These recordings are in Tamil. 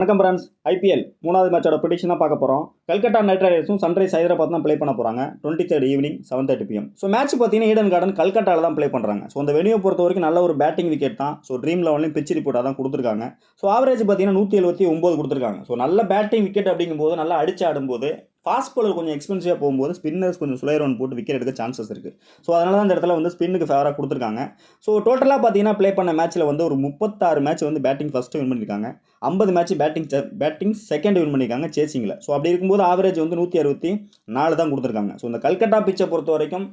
வணக்கம் ஃப்ரெண்ட்ஸ். ஐபிஎல் மூணாவது மேட்சோட ப்ரெடிக்ஷன் தான் பார்க்க போகிறோம். கல்கட்டா நைட் ரைடர்ஸும் சன்ரைஸ் ஹைதராபாத் தான் ப்ளே பண்ண போகிறாங்க 23rd evening 7:30 PM. So match பார்த்தீங்கன்னா ஈடன் கார்டன் கல்கட்டாவில் தான் ப்ளே பண்ணுறாங்க. ஸோ அந்த வெனியூ பொறுத்த வரைக்கும் நல்ல ஒரு பேட்டிங் விக்கெட் தான். ஸோ ட்ரீம் லெவன்லையும் பிச் ரிப்போர்ட்டாக தான் கொடுத்துருக்காங்க. ஸோ ஆவரேஜ் பார்த்தீங்கன்னா 179 கொடுத்துருக்காங்க. ஸோ நல்ல பேட்டிங் விக்கெட் அப்படிங்கும்போது நல்லா அடிச்சு ஆடும்போது ஃபாஸ்ட் பாலர் கொஞ்சம் எக்ஸ்பென்சிவாக போகும்போது ஸ்பின்னர்ஸ் கொஞ்சம் சுலைரோன் போட்டு விக்கெட் எடுக்க சான்சஸ் இருக்குது. ஸோ அதனால தான் இந்த இடத்துல வந்து ஸ்பின்னுக்கு ஃபேவராக கொடுத்துருக்காங்க. ஸோ டோட்டலாக பார்த்தீங்கன்னா ப்ளே பண்ண மேட்ச்சில் வந்து ஒரு 36 மேட்ச் வந்து பேட்டிங் ஃபஸ்ட்டு வின் பண்ணியிருக்காங்க. 50 மேட்ச் பேட்டிங் செகண்ட் வின் பண்ணியிருக்காங்க சேசிங்கில். ஸோ அப்படி இருக்கும்போது ஆவரேஜ் வந்து 164 தான் கொடுத்துருக்காங்க. ஸோ இந்த கல்கட்டா பிச்சை பொறுத்த வரைக்கும்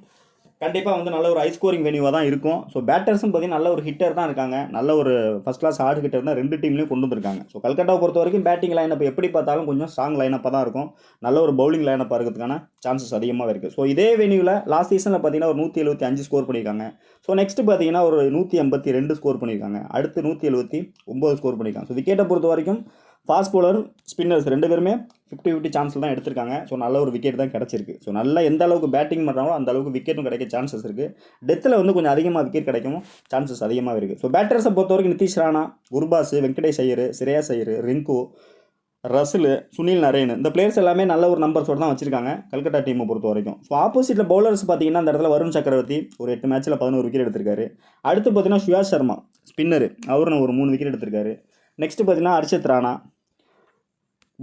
கண்டிப்பாக வந்து நல்ல ஒரு ஹை ஸ்கோரிங் வெனியூவாக தான் இருக்கும். ஸோ பேட்டர்ஸும் பார்த்தீங்கன்னா நல்ல ஒரு ஹிட்டர் தான் இருக்காங்க. நல்ல ஒரு ஃபஸ்ட் கிளாஸ் ஹார்ட் ஹிட்டர் தான் ரெண்டு டீம்லையும் கொண்டு வந்திருக்காங்க. ஸோ கல்கட்டாவை பொறுத்த வரைக்கும் பேட்டிங் லைனப் எப்படி பார்த்தாலும் கொஞ்சம் ஸ்ட்ராங் லைனப்பாக தான் இருக்கும். நல்ல ஒரு பவுலிங் லைனப்பாக இருக்கிறதுக்கான சான்சஸ் அதிகமாக இருக்குது. ஸோ இதே வெனியூவில் லாஸ்ட் சீசனில் பார்த்தீங்கன்னா ஒரு 175 ஸ்கோர் பண்ணியிருக்காங்க. ஸோ நெக்ஸ்ட் பார்த்தீங்கன்னா ஒரு 182 ஸ்கோர் பண்ணியிருக்காங்க. அடுத்து 179 ஸ்கோர் பண்ணியிருக்காங்க. ஸோ விக்கெட்டை பொறுத்த வரைக்கும் ஃபாஸ்ட் பவுலர் ஸ்பின்னர்ஸ் ரெண்டு பேருமே 50-50 சான்ஸில் தான் எடுத்திருக்காங்க. ஸோ நல்ல ஒரு விக்கெட் தான் கிடச்சிருக்கு. ஸோ நல்ல எந்த அளவுக்கு பேட்டிங் பண்ணுறாங்களோ அந்த அளவுக்கு விக்கெட்டும் கிடைக்க சான்சஸ் இருக்குது. டெத்தில் வந்து கொஞ்சம் அதிகமாக விக்கெட் கிடைக்கும் சான்சஸ் அதிகமாக இருக்குது. ஸோ பேட்டர்ஸை பொறுத்த வரைக்கும் நிதிஷ் ராணா, குர்பாஸ், வெங்கடேஷ் ஐயர், ஸ்ரேயாஸ் ஐயர், ரிங்கு, ரசில், சுனில் நரேன் இந்த பிளேயர்ஸ் எல்லாமே நல்ல ஒரு நம்பர்ஸோடு தான் வச்சிருக்காங்க கல்கட்டா டீமை பொறுத்த வரைக்கும். ஸோ ஆப்போசிட்டில் பவுலர்ஸ் பார்த்தீங்கன்னா அந்த இடத்துல வருண் சக்கரவர்த்தி ஒரு 8 மேட்ச்சில் 11 விக்கெட் எடுத்திருக்காரு. அடுத்து பார்த்தீங்கன்னா சுயாஷ் சர்மா ஸ்பின்னர், அவரும் ஒரு 3 விக்கெட் எடுத்திருக்காரு. நெக்ஸ்ட் பார்த்தீங்கன்னா ஹர்ஷித் ராணா,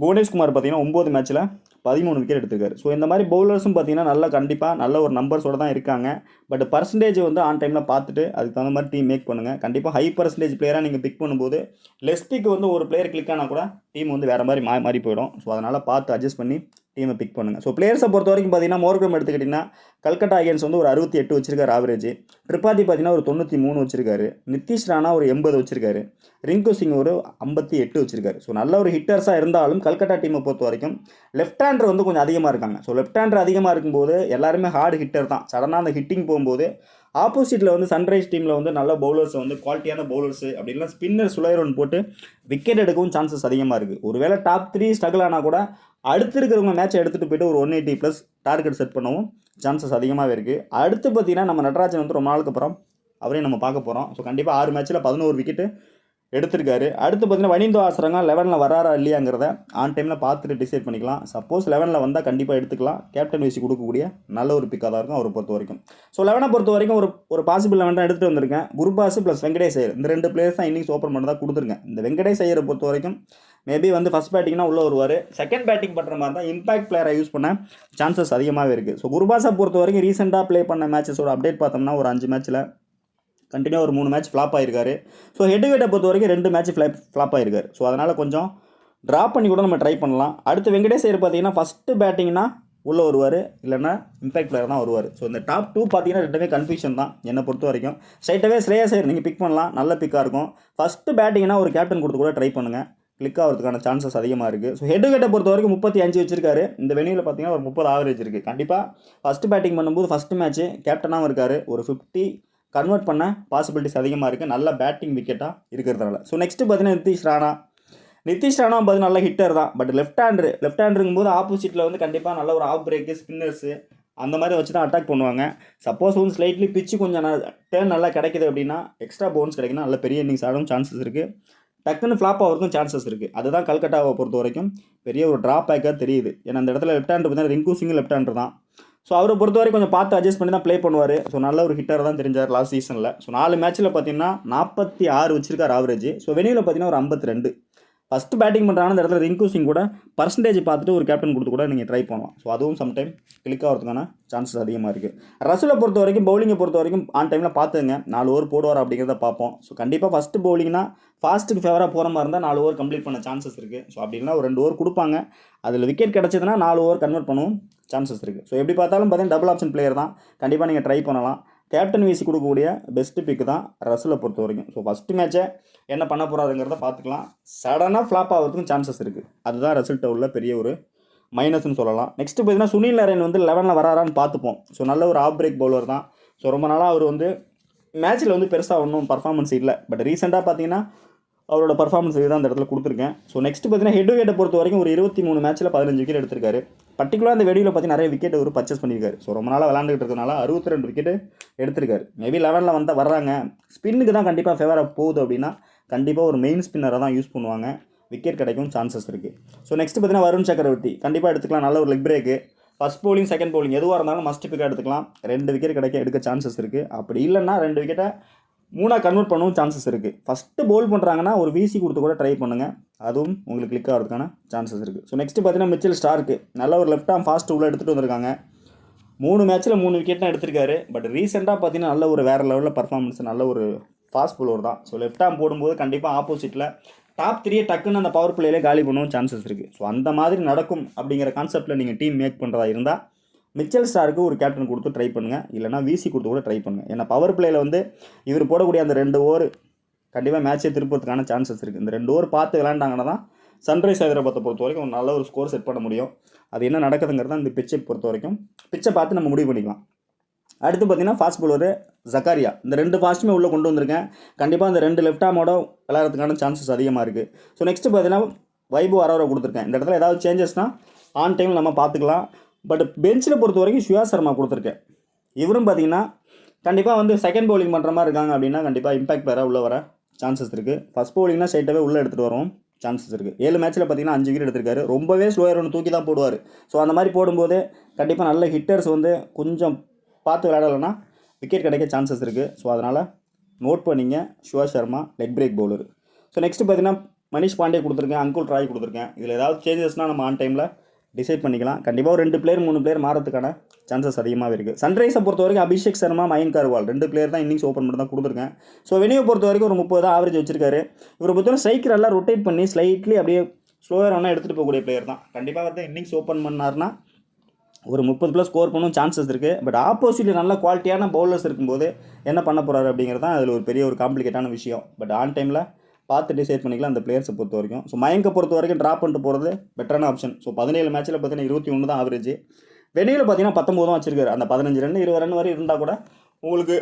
புவனேஷ்குமார் பார்த்தீங்கன்னா 9 மேட்ச்சில் 13 விக்கெட் எடுத்திருக்காரு. ஸோ இந்த மாதிரி பவுலர்ஸும் பார்த்தீங்கன்னா நல்லா கண்டிப்பாக நல்ல ஒரு நம்பர்ஸோடு தான் இருக்காங்க. பட் பர்சன்டேஜ் வந்து ஆன் டைமில் பார்த்துட்டு அதுக்கு தகுந்த மாதிரி டீம் மேக் பண்ணுங்கள். கண்டிப்பாக ஹை பர்சன்டேஜ் பிளேயராக நீங்கள் பிக் பண்ணும்போது லெஸ் பிக் வந்து ஒரு பிளேயர் கிளிக் ஆனால் கூட டீம் வந்து வேறு மாதிரி மாறி போயிடும். ஸோ அதனால் பார்த்து அட்ஜஸ்ட் பண்ணி டீமை பிக் பண்ணுங்கள். ஸோ பிளேயர்ஸை பொறுத்த வரைக்கும் பார்த்தீங்கன்னா மோர்கம் எடுத்துக்கிட்டிங்கன்னா கல்கட்டா அகேன்ஸ் வந்து ஒரு 68 வச்சிருக்காரு ஆவரேஜ். திரிபாதி பார்த்தீங்கன்னா ஒரு 93 வச்சிருக்காரு. நிதிஷ் ராணா ஒரு 80 வச்சிருக்காரு. ரிங்கு சிங் ஒரு 58 வச்சிருக்காரு. ஸோ நல்ல ஒரு ஹிட்டர்ஸாக இருந்தாலும் கல்கட்டா டீமை பொறுத்த வரைக்கும் லெஃப்ட் ஹேண்டர் வந்து கொஞ்சம் அதிகமாக இருக்காங்க. ஸோ லெஃப்ட் ஹேண்டர் அதிகமாக இருக்கும்போது எல்லாருமே ஹார்டு ஹிட்டர் தான். சடனாக அந்த ஹிட்டிங் போகும்போது ஆப்போசிட்டில் வந்து சன்ரைஸ் டீமில் வந்து நல்ல பவுலர்ஸ் வந்து குவாலிட்டியான பவுலர்ஸ் அப்படின்னா ஸ்பின்னர் சுலைரோன் போட்டு விக்கெட் எடுக்கவும் சான்சஸ் அதிகமாக இருக்குது. ஒருவேளை டாப் 3 ஸ்ட்ரகிள் ஆனால் கூட அடுத்து இருக்கிறவங்க மேட்சை எடுத்துகிட்டு போய்ட்டு ஒரு 180+ டார்கெட் செட் பண்ணவும் சான்சஸ் அதிகமாகவே இருக்குது. அடுத்து பார்த்தீங்கன்னா நம்ம நடராஜன் வந்து ரொம்ப நாளுக்கு அப்புறம் அவரையும் நம்ம பார்க்க போகிறோம். ஸோ கண்டிப்பாக 6 மேட்ச்சில் 11 விக்கெட்டு எடுத்திருக்காரு. அடுத்து பார்த்தீங்கன்னா வனிந்தோ ஆசரங்க 11ல் வராரா இல்லையாங்கிறத ஆன் டைமில் பார்த்துட்டு டிசைட் பண்ணிக்கலாம். சப்போஸ் 11ல் வந்தால் கண்டிப்பாக எடுத்துக்கலாம். கேப்டன் வீசி கொடுக்கக்கூடிய நல்ல ஒரு பிக்காக தான் இருக்கும் அவரை பொறுத்த வரைக்கும். ஸோ 11 பொறுத்த வரைக்கும் ஒரு பாசிபிள் 11 தான் எடுத்துகிட்டு வந்திருக்கேன். குர்பாஸ் ப்ளஸ் வெங்கடேஷ் ஐயர் இந்த 2 பிளேயர்ஸ் தான் இன்னிங்ஸ் ஓப்பன் பண்ண தான் கொடுத்துருக்கேன். இந்த வெங்கடேஷ் ஐயரை பொறுத்த வரைக்கும் மேபி வந்து ஃபஸ்ட் பேட்டிங்னா உள்ளே வருவார். செகண்ட் பேட்டிங் பண்ணுற மாதிரி தான் இம்பாக்ட் பிளேயரை யூஸ் பண்ண சான்சஸ் அதிகமாகவே இருக்குது. ஸோ குர்பாஸை பொறுத்த வரைக்கும் ரீசெண்டாக ப்ளே பண்ண மேட்சஸோட அப்டேட் பார்த்தோம்னா ஒரு 5 மேட்ச்சில் கண்டினியூ ஒரு 3 மேட்ச் ஃப்ளாப் ஆகிருக்காரு. ஸோ ஹெட்விகேட்டை பொறுத்த வரைக்கும் 2 மேட்ச் ஃப்ளாப் ஆகிருக்காரு. ஸோ அதனால் கொஞ்சம் ட்ராப் பண்ணி கூட நம்ம ட்ரை பண்ணலாம். அடுத்து வெங்கடேஷ் ஐயர் பார்த்தீங்கன்னா ஃபஸ்ட்டு பேட்டிங்னா உள்ளே வருவார், இல்லைன்னா இம்பாக்ட் பிளேயர் தான் வருவார். ஸோ இந்த டாப் 2 பார்த்தீங்கன்னா ரெண்டுமே கன்ஃபியூஷன் தான் என்னை பொறுத்த வரைக்கும். ஸ்ட்ரைட்டாகவே ஸ்ரேயாஸ் ஐயர் நீங்கள் பிக் பண்ணலாம், நல்ல பிக்காக இருக்கும். ஃபஸ்ட்டு பேட்டிங்னா ஒரு கேப்டன் கொடுத்து கூட ட்ரை பண்ணுங்கள், கிளிக் ஆகிறதுக்கான சான்சஸ் அதிகமாக இருக்குது. ஸோ ஹெட்விகேட்டை பொறுத்த வரைக்கும் 35 வச்சிருக்காரு. இந்த வெனியூவில் பார்த்தீங்கன்னா ஒரு 30 ஆவரேஜ் இருக்குது. கண்டிப்பாக ஃபஸ்ட்டு பேட்டிங் பண்ணும்போது ஃபஸ்ட்டு மேட்ச்சு கேப்டனாகவும் இருக்கார். ஒரு 50 கன்வெர்ட் பண்ண பாசிபிலிட்டிஸ் அதிகமாக இருக்குது நல்ல பேட்டிங் விக்கெட்டாக இருக்கிறதுனால. ஸோ நெக்ஸ்ட்டு பார்த்தீங்கன்னா நிதிஷ் ராணா பார்த்தீங்கன்னா நல்ல ஹிட்டர் தான். பட் லெஃப்ட் ஹேண்டருங்கும்போது ஆப்போசிட்டில் வந்து கண்டிப்பாக நல்ல ஒரு ஆஃப் பிரேக்கு ஸ்பின்னர்ஸு அந்த மாதிரி வச்சு தான் அட்டாக் பண்ணுவாங்க. சப்போஸ் வந்து ஸ்லைட்லி பிச்சு கொஞ்சம் டேர்ன் நல்லா கிடைக்குது அப்படின்னா எக்ஸ்ட்ரா பவுன்ஸ் கிடைக்குன்னா நல்ல பெரிய இன்னிங்ஸ் ஆடும் சான்சஸ் இருக்குது. டக்குன்னு ஃப்ளாப் ஆகிறதுக்கும் சான்சஸ் இருக்குது. அதுதான் கல்கட்டாவை பொறுத்த வரைக்கும் பெரிய ஒரு ட்ராபேக்காக தெரியுது. ஏன்னா அந்த இடத்துல லெஃப்ட் ஹேண்டர் பார்த்தீங்கன்னா ரிங்கு சிங் லெஃப்ட் ஹேண்டர் தான். ஸோ அவரை பொறுத்த வரைக்கும் கொஞ்சம் பார்த்து அட்ஜஸ்ட் பண்ணி தான் ப்ளே பண்ணுவார். ஸோ நல்ல ஒரு ஹிட்டர் தான் தெரிஞ்சார் லாஸ்ட் சீசனில். ஸோ 4 மேட்ச்சில் பார்த்தீங்கன்னா 46 வச்சிருக்காரு ஆவரேஜ். ஸோ வெனியூவில் பார்த்தீங்கன்னா ஒரு 52. ஃபஸ்ட்டு பேட்டிங் பண்ணுறாங்க அந்த இடத்துல ரிங்கு சிங் கூட பர்சன்டேஜ் பார்த்துட்டு ஒரு கேப்டன் கொடுத்து கூட நீங்கள் ட்ரை பண்ணலாம். ஸோ அதுவும் சம்டைம் கிளிக் ஆகிறதுக்கான சான்சஸ் அதிகமாக இருக்குது. ரசிலை பொறுத்த வரைக்கும் பவுலிங்கை பொறுத்த வரைக்கும் ஆன் டைமில் பார்த்துங்க 4 ஓவர் போடுவார் அப்படிங்கிறத பார்ப்போம். ஸோ கண்டிப்பாக ஃபஸ்ட்டு பவுலிங்னா ஃபாஸ்ட்டுக்கு ஃபேவராக போகிற மாதிரி இருந்தால் 4 ஓவர் கம்ப்ளீட் பண்ண சான்சஸ் இருக்குது. ஸோ அப்படி இல்லைனா ஒரு 2 ஓவர் கொடுப்பாங்க. அதில் விக்கெட் கிடச்சதுன்னா 4 ஓவர் கன்வெர்ட் பண்ணவும் சான்சஸ் இருக்குது. ஸோ எப்படி பார்த்தாலும் பார்த்தீங்கன்னா டபுள் ஆப்ஷன் பிளேயர் தான். கண்டிப்பாக நீங்கள் ட்ரை பண்ணலாம். கேப்டன் வீசி கொடுக்கக்கூடிய பெஸ்ட்டு பிக் தான் ரசிலை பொறுத்த வரைக்கும். ஸோ ஃபஸ்ட்டு மேட்ச்சை என்ன பண்ண போகிறாருங்கிறத பார்த்துக்கலாம். சடனாக ஃப்ளாப் ஆகிறதுக்கும் சான்சஸ் இருக்குது. அதுதான் ரிசல்ட்டை உள்ள பெரிய ஒரு மைனஸ்ன்னு சொல்லலாம். நெக்ஸ்ட்டு பார்த்தீங்கன்னா சுனில் நரேன் வந்து 11ல் வராரான்னு பார்த்துப்போம். ஸோ நல்ல ஒரு ஆஃப் பிரேக் பவுலர் தான். ஸோ ரொம்ப நாளாக அவர் வந்து மேட்ச்சில் வந்து பெருசாக ஒன்றும் பர்ஃபார்மன்ஸ் இல்லை. பட் ரீசெண்டாக பார்த்தீங்கன்னா அவரோட பர்ஃபார்மன்ஸ் தான் அந்த இடத்துல கொடுத்துருக்கேன். ஸோ நெக்ஸ்ட் பார்த்தீங்கன்னா ஹெட்விகேட்டை பொறுத்த வரைக்கும் ஒரு 23 மேட்ச்சில் 15 விக்கெட் எடுத்திருக்காரு. பர்டிகுலராக அந்த வெடியில் பார்த்தீங்கன்னா நிறைய விக்கெட் ஒரு பர்ச்சேஸ் பண்ணியிருக்காரு. ஸோ ரொம்ப நாளாக விளாண்டுட்டு இருக்கனால 62 விக்கெட்டு எடுத்திருக்காரு. மேபி 11ல் வந்தால் வர்றாங்க ஸ்பின்னுக்கு தான் கண்டிப்பாக ஃபேவராக போகுது அப்படின்னா கண்டிப்பாக ஒரு மெயின் ஸ்பின்னரை தான் யூஸ் பண்ணுவாங்க. விக்கெட் கிடைக்கும் சான்சஸ் இருக்குது. ஸோ நெக்ஸ்ட் பார்த்தீங்கன்னா வருண் சக்கரவர்த்தி கண்டிப்பாக எடுத்துக்கலாம். நல்ல ஒரு leg break, first bowling second bowling எதுவாக இருந்தாலும் மஸ்ட் பிக்காக எடுத்துக்கலாம். 2 விக்கெட் எடுக்க சான்சஸ் இருக்குது. அப்படி இல்லைன்னா 2 விக்கெட்டை 3 கன்வெர்ட் பண்ணவும் சான்சஸ் இருக்குது. ஃபஸ்ட்டு பவுல் பண்ணுறாங்கன்னா ஒரு வீசி கொடுத்து கூட ட்ரை பண்ணுங்கள், அதுவும் உங்களுக்கு கிளிக் ஆகிறதுக்கான சான்சஸ் இருக்குது. ஸோ நெக்ஸ்ட்டு பார்த்தீங்கன்னா மிச்சல் ஸ்டார்க்கு நல்ல ஒரு லெஃப்ட் ஆர்ம் ஃபாஸ்ட் உள்ள எடுத்துகிட்டு வந்திருக்காங்க. 3 மேட்ச்சில் 3 விக்கெட் தான் எடுத்திருக்காரு. பட் ரீசெண்டாக பார்த்தீங்கன்னா நல்ல ஒரு வேறு லெவலில் பர்ஃபார்மன்ஸ், நல்ல ஒரு ஃபாஸ்ட் பவுலர் தான். ஸோ லெஃப்ட் ஆர்ம் போடும்போது கண்டிப்பாக ஆப்போசிட்டில் டாப் 3 டக்குன்னு அந்த பவர் பிளேயிலே காலி பண்ணவும் சான்சஸ் இருக்குது. ஸோ அந்த மாதிரி நடக்கும் அப்படிங்கிற கான்செப்ட்டில் நீங்கள் டீம் மேக் பண்ணுறதா இருந்தால் மிச்சல் ஸ்டாருக்கு ஒரு கேப்டன் கொடுத்து ட்ரை பண்ணுங்கள், இல்லைனா விசி கொடுத்து கூட ட்ரை பண்ணுங்கள். ஏன்னா பவர் பிளேயில் வந்து இவர் போடக்கூடிய அந்த 2 ஓவர் கண்டிப்பாக மேட்சே திருப்பறதுக்கான சான்சஸ் இருக்குது. இந்த 2 ஓவர் பார்த்து விளையாண்டாங்கன்னா தான் சன்ரைஸ் ஹைதராபாத்தை பொறுத்த வரைக்கும் ஒரு நல்ல ஒரு ஸ்கோர் செட் பண்ண முடியும். அது என்ன நடக்குதுங்கிறத இந்த பிச்சை பொறுத்த வரைக்கும் பிச்சை பார்த்து நம்ம முடிவு பண்ணிக்கலாம். அடுத்து பார்த்தீங்கன்னா ஃபாஸ்ட் பவுலரு ஜக்காரியா. இந்த 2 ஃபாஸ்ட்டுமே உள்ளே கொண்டு வந்திருக்கேன். கண்டிப்பாக இந்த 2 லெஃப்ட் ஆர்மோட விளையாடுறதுக்கான சான்சஸ் அதிகமாக இருக்குது. ஸோ நெக்ஸ்ட்டு பார்த்தீங்கன்னா வைபு அரோரா கொடுத்துருக்கேன். இந்த இடத்துல ஏதாவது சேஞ்சஸ்னால் ஆன் டைமில் நம்ம பார்த்துக்கலாம். பட் பெஞ்சில் பொறுத்த வரைக்கும் சுயா சர்மா கொடுத்துருக்கேன். இவரும் பார்த்தீங்கன்னா கண்டிப்பாக வந்து செகண்ட் பவுலிங் பண்ணுற மாதிரி இருக்காங்க அப்படின்னா கண்டிப்பாக இம்பாக்ட் வேறு உள்ளே வர சான்சஸ் இருக்குது. ஃபஸ்ட் பவுலிங்னா ஸ்ட்ரைட்டாகவே உள்ளே எடுத்துகிட்டு வரும் சான்சஸ் இருக்குது. 7 மேட்ச்சில் பார்த்தீங்கன்னா 5 விக்கெட் எடுத்திருக்காரு. ரொம்பவே ஸ்லோயர் ஒன்று தூக்கி தான் போடுவார். ஸோ அந்த மாதிரி போடும்போது கண்டிப்பாக நல்ல ஹிட்டர்ஸ் வந்து கொஞ்சம் பார்த்து விளையாடலைன்னா விக்கெட் கிடைக்க சான்சஸ் இருக்குது. ஸோ அதனால் நோட் பண்ணிங்க Suyash Sharma leg break bowler. So next பார்த்தீங்கன்னா மனிஷ் பாண்டே கொடுத்துருக்கேன், அங்குல் ராய் கொடுத்துருக்கேன். இதில் ஏதாவது சேஞ்சஸ்னால் நம்ம ஆன் டைமில் டிசைட் பண்ணிக்கலாம். கண்டிப்பாக ஒரு 2 பிளேயர் 3 பிளேயர் மாறதுக்கான சான்சஸ் அதிகமாக இருக்குது. சன்ரைஸை பொறுத்த வரைக்கும் அபிஷேக் சர்மா, மயங்க் அகர்வால் 2 பிளேயர் தான் இன்னிங்ஸ் ஓப்பன் பண்ணி தான் கொடுத்துருக்கேன். ஸோ வெனியூ பொறுத்த வரைக்கும் ஒரு 30 தான் ஆவரேஜ் வச்சிருக்காரு. இவரை பொறுத்தவரை ஸ்ட்ரைக்கர் எல்லாம் ரொட்டேட் பண்ணி ஸ்லைட்லி அப்படியே ஸ்லோயர் ஒன்றா எடுத்துகிட்டு போகக்கூடிய பிளேயர் தான். கண்டிப்பாக வந்து இன்னிங்ஸ் ஓப்பன் பண்ணார்னா ஒரு 30+ ஸ்கோர் பண்ணவும் சான்சஸ் இருக்குது. பட் ஆப்போசிட்டில் நல்ல குவாலிட்டியான பவுலர்ஸ் இருக்கும்போது என்ன பண்ண போகிறாரு அப்படிங்கிறது தான் அதில் ஒரு பெரிய ஒரு காம்ப்ளிகேட்டான விஷயம். பட் ஆன் டைமில் பார்த்து டிசைட் பண்ணிக்கலாம் அந்த பிளேயர்ஸை பொறுத்த வரைக்கும். ஸோ மயங்கை பொறுத்த வரைக்கும் ட்ராப் பண்ணிட்டு போகிறது பெட்டரான ஆப்ஷன். ஸோ 17 மேட்ச்சில் பார்த்தீங்கன்னா 21 தான் ஆவரேஜ். வெனியில் பார்த்தீங்கன்னா 19 தான் வச்சிருக்காரு. அந்த 15 ரன் 20 ரன் வரை இருந்தால் கூட உங்களுக்கு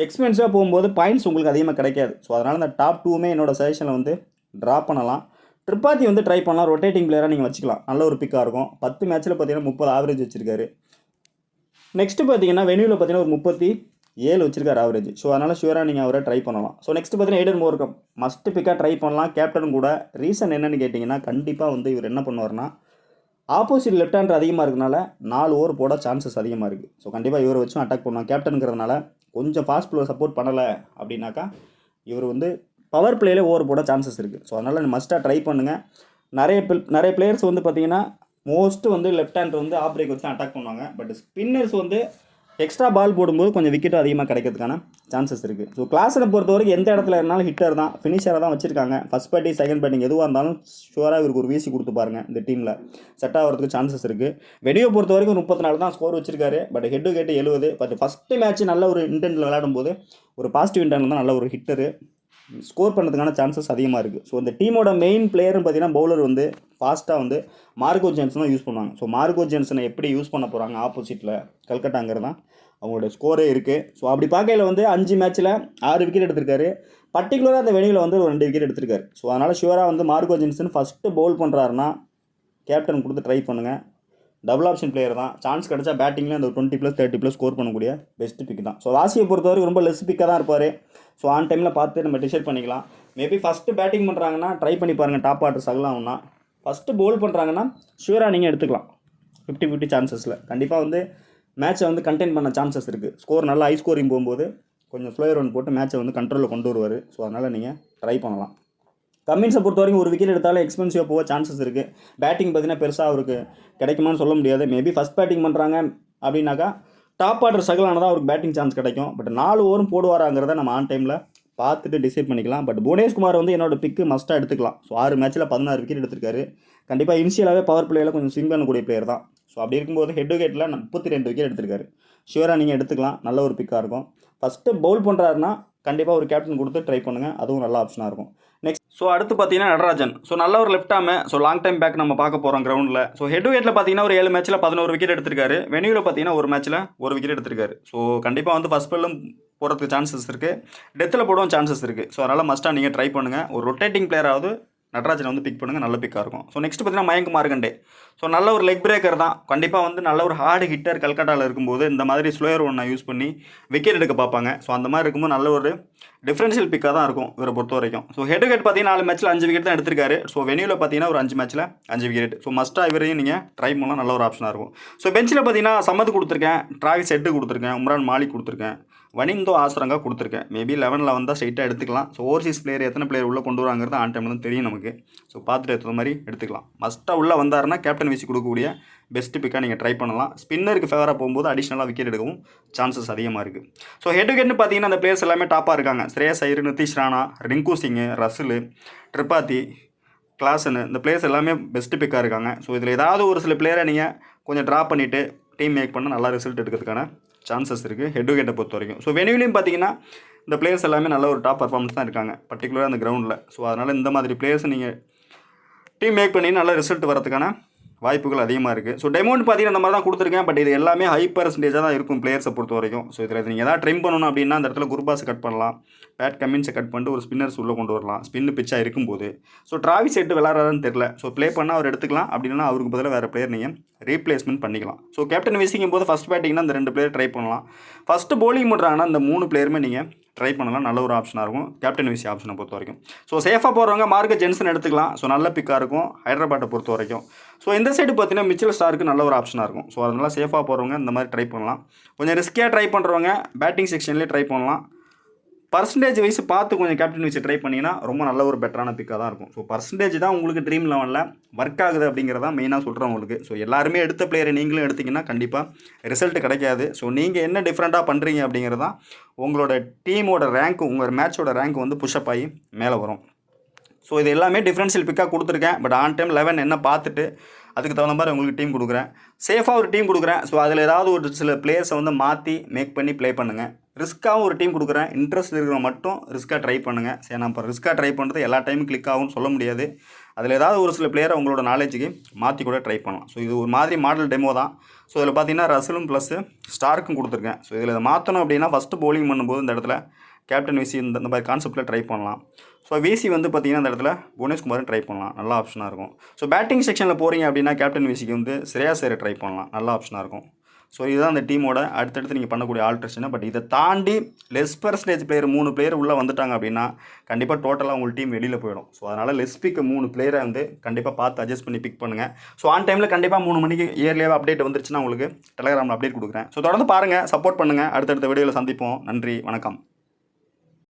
எக்ஸ்பென்சிவாக போகும்போது பாயிண்ட்ஸ் உங்களுக்கு அதிகமாக கிடைக்காது. ஸோ அதனால் இந்த டாப் 2மே என்னோட சஜஷனில் வந்து ட்ராப் பண்ணலாம். ட்ரிப்பாத்தி வந்து ட்ரை பண்ணலாம், ரொட்டேட்டிங் பிளேயராக நீங்கள் வச்சுக்கலாம், நல்ல ஒரு பிக்காக இருக்கும். 10 மேட்ச்சில் பார்த்தீங்கன்னா 30 ஆவரேஜ் வச்சிருக்காரு. நெக்ஸ்ட்டு பார்த்தீங்கன்னா வெனியூவில் பார்த்தீங்கன்னா ஒரு 37 வச்சிருக்காரு ஆவரேஜ். ஸோ அதனால் ஷூராக நீங்கள் அவரை ட்ரை பண்ணலாம். ஸோ நெக்ஸ்ட் பார்த்தீங்கன்னா ஏடன் மோர்கம் மஸ்ட் பிக்காக ட்ரை பண்ணலாம், கேப்டன் கூட. ரீசன் என்னென்னு கேட்டிங்கன்னா கண்டிப்பாக வந்து இவர் என்ன பண்ணுவார்னா ஆப்போசிட் லெஃப்ட் ஹேண்டர் அதிகமாக இருக்கனால 4 ஓவர் போட சான்சஸ் அதிகமாக இருக்குது. ஸோ கண்டிப்பாக இவரை வச்சும் அட்டாக் பண்ணுவாங்க. கேப்டனுங்கிறதுனால கொஞ்சம் ஃபாஸ்ட் பிளேயர் சப்போர்ட் பண்ணலை அப்படின்னாக்கா இவர் வந்து பவர் பிளேயிலே ஓவர் போட சான்சஸ் இருக்குது. ஸோ அதனால் மஸ்ட்டாக ட்ரை பண்ணுங்கள். நிறைய பிளேயர்ஸ் வந்து பார்த்தீங்கன்னா மோஸ்ட்டு வந்து லெஃப்ட் ஹேண்டர் வந்து ஆஃப் பிரேக் வச்சு அட்டாக் பண்ணுவாங்க. பட் ஸ்பின்னர்ஸ் வந்து எக்ஸ்ட்ரா பால் போடும்போது கொஞ்சம் விக்கெட்டும் அதிகமாக கிடைக்கிறதுக்கான சான்சஸ் இருக்குது. ஸோ கிளாஸில் பொறுத்த வரைக்கும் எந்த இடத்துல இருந்தாலும் ஹிட்டர் தான், ஃபினிஷராக தான் வச்சிருக்காங்க. ஃபஸ்ட் பேட்டிங் செகண்ட் பேட்டிங் எதுவாக இருந்தாலும் ஷுவராக இவருக்கு ஒரு வீசி கொடுத்து பாருங்கள், இந்த டீமில் செட் ஆகிறதுக்கு சான்சஸ் இருக்குது. வெடியோ பொறுத்த வரைக்கும் 34 தான் ஸ்கோர் வச்சிருக்காரு. But head to head 70. But first match நல்ல ஒரு இன்டென்ட்டில் விளையாடும் போது ஒரு பாசிட்டிவ் இன்டென்ட்டில் தான் நல்ல ஒரு ஹிட்டரு ஸ்கோர் பண்ணுறதுக்கான சான்சஸ் அதிகமாக இருக்குது. ஸோ இந்த டீமோட மெயின் பிளேயர்னு பார்த்தீங்கன்னா பவுலர் வந்து ஃபாஸ்ட்டாக வந்து மார்கோ ஜான்சன் தான் யூஸ் பண்ணுவாங்க. ஸோ மார்கோ ஜான்சனை எப்படி யூஸ் பண்ண போகிறாங்க ஆப்போசிட்டில் கல்கட்டாங்கிறது தான் அவங்களோட ஸ்கோரே இருக்குது. ஸோ அப்படி பார்க்கையில் வந்து 5 மேட்ச்சில் 6 விக்கெட் எடுத்திருக்காரு. பர்டிகுலராக அந்த வெனியில் வந்து ஒரு 2 விக்கெட் எடுத்திருக்காரு. ஸோ அதனால் ஷுவராக வந்து மார்கோ ஜான்சன் ஃபஸ்ட்டு பவுல் பண்ணுறாருன்னா கேப்டன் கொடுத்து ட்ரை பண்ணுங்கள். டபுள் ஆப்ஷன் பிளேயர் தான். சான்ஸ் கிடச்சா பேட்டிங்கில் அந்த 20+, 30+ ஸ்கோர் பண்ணக்கூடிய பெஸ்ட் பிக் தான். ஸோ வாசியை பொறுத்தவரைக்கும் ரொம்ப லெஸ் பிக்காக தான் இருப்பார். ஸோ ஆன் டைமில் பார்த்து நம்ம டிசைட் பண்ணிக்கலாம். மேபி ஃபஸ்ட்டு பேட்டிங் பண்ணுறாங்கன்னா ட்ரை பண்ணி பாருங்கள், டாப் ஆர்டர் சகலாம்னா. ஃபஸ்ட்டு பவுல் பண்ணுறாங்கன்னா ஷுவராக நீங்கள் எடுத்துக்கலாம் 50-50 சான்சஸில். கண்டிப்பாக வந்து மேட்சை வந்து கண்டெயின் பண்ண சான்சஸ் இருக்குது. ஸ்கோர் நல்லா ஹை ஸ்கோரிங் போகும்போது கொஞ்சம் ஸ்லோயர் ஒன் போட்டு மேட்சை வந்து கண்ட்ரோலில் கொண்டு வருவார். ஸோ அதனால் நீங்கள் ட்ரை பண்ணலாம். கம்மின்ஸை பொறுத்த வரைக்கும் ஒரு விக்கெட் எடுத்தாலும் எக்ஸ்பென்சிவாக போக சான்சஸ் இருக்குது. பேட்டிங் பார்த்தீங்கன்னா பெருசாக அவருக்கு கிடைக்குமான்னு சொல்ல முடியாது. மேபி ஃபஸ்ட் பேட்டிங் பண்ணுறாங்க அப்படின்னாக்கா டாப் ஆர்டர் ஸ்ட்ரகிளானதான் அவருக்கு பேட்டிங் சான்ஸ் கிடைக்கும். பட் 4 ஓவரும் போடுவாராங்கிறத நம்ம ஆன் டைமில் பார்த்துட்டு டிசைட் பண்ணிக்கலாம். பட் புவனேஷ்குமார் வந்து என்னோட பிக்கு மஸ்ட்டாக எடுத்துக்கலாம். ஸோ 6 மேட்ச்சில் 16 விக்கெட் எடுத்திருக்காரு. கண்டிப்பாக இனிஷியலாகவே பவர் பிளேயில் கொஞ்சம் ஸ்விங் பண்ணக்கூடிய பிளேயர் தான். ஸோ அப்படி இருக்கும்போது ஹெட் டு ஹெட்டில் 32 விக்கெட் எடுத்திருக்காரு. ஷுவராக நீங்கள் எடுத்துக்கலாம், நல்ல ஒரு பிக்காக இருக்கும். ஃபஸ்ட்டு பவுல் பண்ணுறாருன்னா கண்டிப்பாக ஒரு கேப்டன் கொடுத்து ட்ரை பண்ணுங்கள், அதுவும் நல்ல ஆப்ஷனாக இருக்கும். நெக்ஸ்ட் ஸோ அடுத்து பார்த்தீங்கன்னா நடராஜன். ஸோ நல்ல ஒரு left ஆர்மு. So long time back நம்ம பார்க்க போகிறோம் கிரவுண்டில். ஸோ ஹெட் டு ஹெட்டில் பார்த்தீங்கன்னா ஒரு 7 மேட்ச்சில் 11 விக்கெட் எடுத்திருக்காரு. வெனியூவில் பார்த்தீங்கன்னா ஒரு மேட்ச்சில் 1 விக்கெட் எடுத்திருக்காரு. ஸோ கண்டிப்பாக வந்து ஃபஸ்ட் பெல்லும் போகிறதுக்கு சான்சஸ் இருக்குது, டெத்தில் போடவும் சான்சஸ் இருக்குது. ஸோ அதனால் மஸ்ட்டாக நீங்கள் ட்ரை பண்ணுங்கள். ஒரு ரொட்டேட்டிங் பிளேயராவது நடராஜனை வந்து பிக் பண்ணுங்கள், நல்ல பிக்காக இருக்கும். ஸோ நெக்ஸ்ட் பார்த்தீங்கன்னா மயங்க் மார்கண்டே. ஸோ நல்ல ஒரு லெக் பிரேக்கர் தான். கண்டிப்பாக வந்து நல்ல ஒரு ஹார்டு ஹிட்டர் கல்கட்டாவில் இருக்கும்போது இந்த மாதிரி ஸ்லோயர் ஒன்றை யூஸ் பண்ணி விக்கெட் எடுக்க பார்ப்பாங்க. ஸோ அந்த மாதிரி இருக்கும்போது நல்ல ஒரு டிஃபரன்ஷியல் பிக்காக தான் இருக்கும் இவரை பொறுத்த வரைக்கும். ஸோ ஹெட் டு ஹெட் பார்த்தீங்கன்னா 4 மேட்ச்சில் 5 விக்கெட் தான் எடுத்திருக்காரு. ஸோ வெனியூவில் பார்த்தீங்கன்னா ஒரு 5 மேட்ச்சில் 5 விக்கெட். ஸோ மஸ்ட்டாக இவரையும் நீங்கள் ட்ரை பண்ணலாம், நல்ல ஒரு ஆப்ஷனாக இருக்கும். ஸோ பெஞ்சில் பார்த்தீங்கன்னா சம்மத் கொடுத்துருக்கேன், டிராவிஸ் ஹெட்டு கொடுத்துருக்கேன், உம்ரான் மாலிக் கொடுத்துருக்கேன், வனிந்தோ ஆசரங்கா கொடுத்துருக்கேன். மேபி 11ல் வந்தால் ஸ்ட்ரைட்டாக எடுத்துக்கலாம். ஸோ ஓவர்சீஸ் பிளேயர் எத்தனை பிளேயர் உள்ளே கொண்டு வராங்கிறது ஆன் டைமில் தான் தெரியும் நமக்கு. ஸோ பார்த்துட்டு ஏற்ற மாதிரி எடுத்துக்கலாம். மஸ்ட்டாக உள்ளே வந்தாருன்னா கேப்டன் வீசி கொடுக்கக்கூடிய பெஸ்ட் பிக்காக நீங்கள் ட்ரை பண்ணலாம். ஸ்பின்னருக்கு ஃபேவராக போகும்போது அடிஷ்னலாக விக்கெட் எடுக்கவும் சான்சஸ் அதிகமாக இருக்குது. ஸோ ஹெட் டு ஹெட்னு பார்த்தீங்கன்னா அந்த பிளேயர்ஸ் எல்லாமே டாப்பாக இருக்காங்க. ஸ்ரேயஸ் ஐயர், நிதிஷ் ராணா, ரிங்கு சிங், ரசில், ட்ரிபாத்தி, கிளாசனு, இந்த பிளேயர்ஸ் எல்லாமே பெஸ்ட் பிக்காக இருக்காங்க. ஸோ இதில் ஏதாவது ஒரு சில பிளேயரை நீங்கள் கொஞ்சம் ட்ராப் பண்ணிவிட்டு டீம் மேக் பண்ண நல்லா ரிசல்ட் எடுக்கிறதுக்கான சான்சஸ் இருக்குது ஹெட் டு ஹெட்டை பொறுத்த வரைக்கும். ஸோ வெனியூலையும் பார்த்தீங்கன்னா இந்த பிளேயர்ஸ் எல்லாமே நல்ல ஒரு டாப் பர்ஃபார்மன்ஸ் தான் இருக்காங்க, பர்டிகுலராக அந்த கிரவுண்டில். ஸோ அதனால் இந்த மாதிரி பிளேயர்ஸ் நீங்கள் டீம் மேக் பண்ணி நல்ல ரிசல்ட் வரதுக்கான வாய்ப்புகள் அதிகமாக இருக்குது. ஸோ டெமௌண்ட் பார்த்தீங்கன்னா இந்த மாதிரி தான் கொடுத்துருக்கேன். பட் இது எல்லாமே ஹை பர்சன்டேஜாக தான் இருக்கும் பிளேயர்ஸை பொறுத்த வரைக்கும். ஸோ இதில் நீங்கள் எதாவது ட்ரிம் பண்ணணும் அப்படின்னா அந்த இடத்துல குர்பாஸை கட் பண்ணலாம், பேட் கமின்ஸை கட் பண்ணிட்டு ஒரு ஸ்பின்னர்ஸ் உள்ளே கொண்டு வரலாம், ஸ்பின்னு பிச்சாக இருக்கும்போது. ஸோ டிராவிஸ் ஹெட் விளாட்றாருன்னு தெரில. ஸோ ப்ளே பண்ணால் அவர் எடுத்துக்கலாம், அப்படின்னா அவருக்கு பதிலாக வேறு பிளேயர் நீங்கள் ரீப்ளேஸ்மெண்ட் பண்ணிக்கலாம். ஸோ கேப்டன் வீசிங்கும் போது ஃபஸ்ட் பேட்டிங்னா இந்த 2 பிளேயர் ட்ரை பண்ணலாம். ஃபஸ்ட்டு bowling பண்ணுறாங்கன்னா இந்த 3 பிளேயருமே நீங்கள் ட்ரை பண்ணலாம், நல்ல ஒரு ஆப்ஷனாக இருக்கும் கேப்டன் வீசி ஆப்ஷனை பொறுத்த வரைக்கும். ஸோ சேஃபாக போகிறவங்க மார்க்கஸ் ஜென்சன் எடுத்துக்கலாம். ஸோ நல்ல பிக்காக இருக்கும் ஹைதராபாத்தை பொறுத்த வரைக்கும். ஸோ இந்த சைடு பார்த்தீங்கன்னா மிச்சல் ஸ்டாருக்கு நல்ல ஒரு ஆப்ஷனாக இருக்கும். ஸோ அதனால் சேஃபாக போகிறவங்க இந்த மாதிரி ட்ரை பண்ணலாம். கொஞ்சம் ரிஸ்கியாக ட்ரை பண்ணுறவங்க பேட்டிங் செக்ஷன்லேயே ட்ரை பண்ணலாம். பர்சன்டேஜ் வைஸ் பார்த்து கொஞ்சம் கேப்டன் வச்சு ட்ரை பண்ணிங்கன்னா ரொம்ப நல்ல ஒரு பெட்டரான பிக்காக தான் இருக்கும். ஸோ பர்சன்டேஜ் தான் உங்களுக்கு ட்ரீம் லெவலில் ஒர்க் ஆகுது அப்படிங்கிறதான் மெயினாக சொல்கிறேன் உங்களுக்கு. ஸோ எல்லாருமே எடுத்த பிளேயரை நீங்களும் எடுத்திங்கன்னா கண்டிப்பாக ரிசல்ட் கிடைக்காது. ஸோ நீங்கள் என்ன டிஃப்ரெண்ட்டாக பண்ணுறீங்க அப்படிங்கிறது தான் உங்களோட டீமோட ரேங்க்கு, உங்கள் மேட்சோட ரேங்க் வந்து புஷ்அப் ஆகி மேலே வரும். ஸோ இது எல்லாமே டிஃப்ரென்ஷியல் பிக்காக கொடுத்துருக்கேன். பட் ஆன் டைம் 11 என்ன பார்த்துட்டு அதுக்கு தகுந்த மாதிரி உங்களுக்கு டீம் கொடுக்குறேன், சேஃபாக ஒரு டீம் கொடுக்குறேன். ஸோ அதில் ஏதாவது ஒரு சில பிளேயர்ஸை வந்து மாற்றி மேக் பண்ணி ப்ளே பண்ணுங்கள். ரிஸ்க்காகவும் ஒரு டீம் கொடுக்குறேன், இன்ட்ரெஸ்ட் இருக்கிற மட்டும் ரிஸ்க்காக ட்ரை பண்ணுங்கள். சரி, நான் இப்போ ரிஸ்க்காக ட்ரை பண்ணுறது எல்லா டைமும் கிளிக் ஆகும்னு சொல்ல முடியாது. அதில் ஏதாவது ஒரு சில பிளேயரை உங்களோட நாலேஜுக்கு மாற்றி கூட ட்ரை பண்ணலாம். ஸோ இது ஒரு மாதிரி மாடல் டெமோ தான். ஸோ இதில் பார்த்தீங்கன்னா ரசலும் ப்ளஸ்ஸு ஸ்டார்க்கும் கொடுத்துருக்கேன். ஸோ இதில் இதை மாற்றணும் அப்படின்னா ஃபஸ்ட்டு bowling பண்ணும்போது இந்த இடத்துல கேப்டன் விசி இந்த மாதிரி கான்செப்ட்டில் ட்ரை பண்ணலாம். ஸோ விசி வந்து பார்த்தீங்கன்னா இந்த இடத்துல புவனேஷ்குமாரும் ட்ரை பண்ணலாம், நல்ல ஆப்ஷனாக இருக்கும். ஸோ பேட்டிங் செக்ஷனில் போகிறீங்க அப்படின்னா கேப்டன் விசிக்கு வந்து ஸ்ரேயாஸ் ஐயரை ட்ரை பண்ணலாம், நல்ல ஆப்ஷனாக இருக்கும். ஸோ இதுதான் அந்த டீமோட அடுத்தடுத்து நீங்கள் பண்ணக்கூடிய ஆல்ட்ரேஷன். பட் இதை தாண்டி லெஸ் பர்சன்டேஜ் பிளேயர் 3 பிளேயர் உள்ளே வந்துட்டாங்க அப்படின்னா கண்டிப்பாக டோட்டலாக உங்கள் டீம் வெளியில் போயிடும். ஸோ அதனால் லெஸ் பிக் 3 பிளேயரை வந்து கண்டிப்பாக பார்த்து அட்ஜஸ்ட் பண்ணி பிக் பண்ணுங்கள். ஸோ ஆன் டைமில் கண்டிப்பாக 3 மணிக்கு இயர்லியாக அப்டேட் வந்துருச்சுன்னா உங்களுக்கு டெலகிராமில் அப்டேட் கொடுக்குறேன். ஸோ தொடர்ந்து பாருங்கள், சப்போர்ட் பண்ணுங்கள். அடுத்தடுத்த வீடியோவில் சந்திப்போம். நன்றி, வணக்கம்.